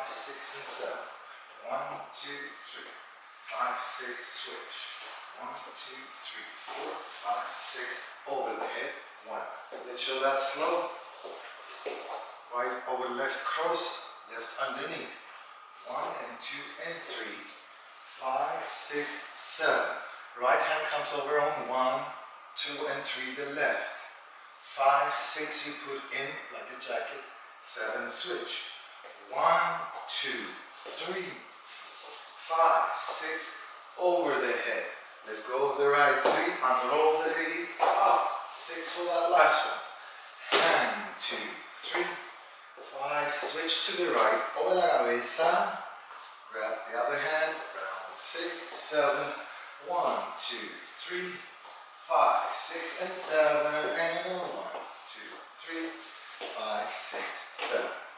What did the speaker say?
5, 6, and 7. 1, 2, 3, 5, 6, switch. 1, 2, 3, 4, 5, 6, over the head. 1. Let's show that slow. Right over left cross, left underneath. 1 and 2 and 3, 5, 6, 7. Right hand comes over on 1, 2 and 3 the left. 5, 6 you put in like a jacket. 7 switch. 1, 2, 3, 5, 6 over the head. Let go of the right 3, unroll the lady, up. 6 for that last one. Hand 2, 3, 5, switch to the right, over la cabeza. Grab the other hand, round 6, 7, 1, 2, 3, 5, 6, and 7, and 1, 2, 3, 5, 6, 7.